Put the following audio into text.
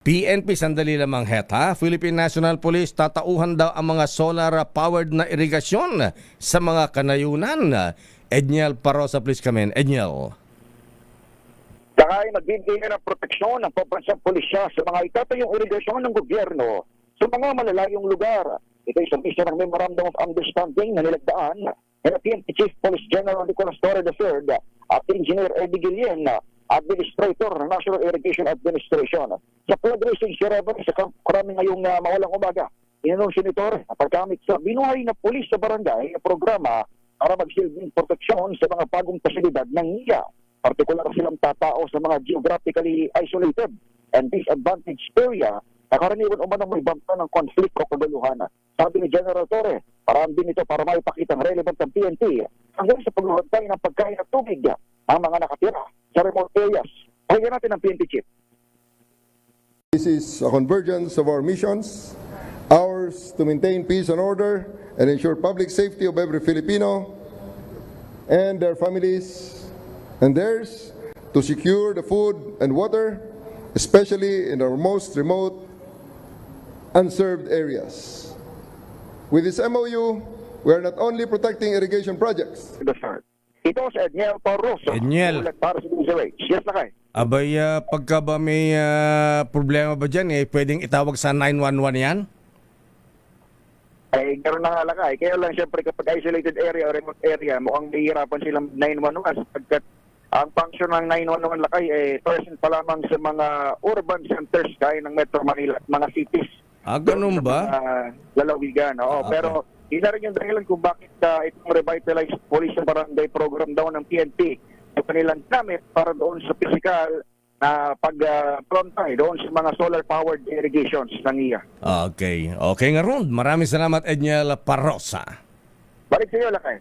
PNP, sandali lamang heta. Philippine National Police, tatauhan daw ang mga solar-powered na irigasyon sa mga kanayunan. Edniel Parosa, please come in. Edniel. Saka ay magbibigay ng proteksyon ng pambansang pulisya sa mga itatayong irigasyon ng gobyerno sa mga malalayong lugar. Ito ay sa misa ng Memorandum of Understanding na nilagdaan ng PNP Chief Police General Nicolas Torre III at Engineer Eddie Guillen, Administrator ng National Irrigation Administration. Sa flood racing ceremony sa karami ngayong mawalang umaga, inanunsyo ni Torre na pagkamit sa binuhay na pulis sa barangay na programa para magsilbing proteksyon sa mga bagong pasilidad ng NIA. Partikular silang tatao sa mga geographically isolated and disadvantaged area na karaniwan umanong may banta ng konflik o kagaluhan. Sabi ni General Torre, paraan din ito para maipakita ang relevant ng PNP hanggang sa paghahantay ng pagkain at tubig ang mga nakatira sa remote areas. Pakinggan natin ang PNP Chief. This is a convergence of our missions, ours to maintain peace and order and ensure public safety of every Filipino and their families, and theirs to secure the food and water, especially in our most remote, unserved areas. With this MOU, we are not only protecting irrigation projects. Ito si Edniel Parosa. Edniel. Ulat para sa DZRH. Yes, Lakay. Abay, pagka ba may problema ba dyan, pwedeng itawag sa 911 yan? Ay, gano'n na nga Lakay. Kaya lang siyempre kapag isolated area o remote area, mukhang mahihirapan silang 911 sapagkat ang function ng 911 Lakay present pa lamang sa mga urban centers gaya ng Metro Manila at mga cities. Ganun ba? Lalawigan, oo. Okay. Pero isa rin yung dahilan kung bakit itong revitalized police and barangay program daw ng PNP ay kanilang gamit para doon sa physical na pag-frontay doon sa mga solar-powered irrigations ng NIA. Okay. Okay nga ron. Maraming salamat, Edniel Parosa. Balik sa iyo, Lakay.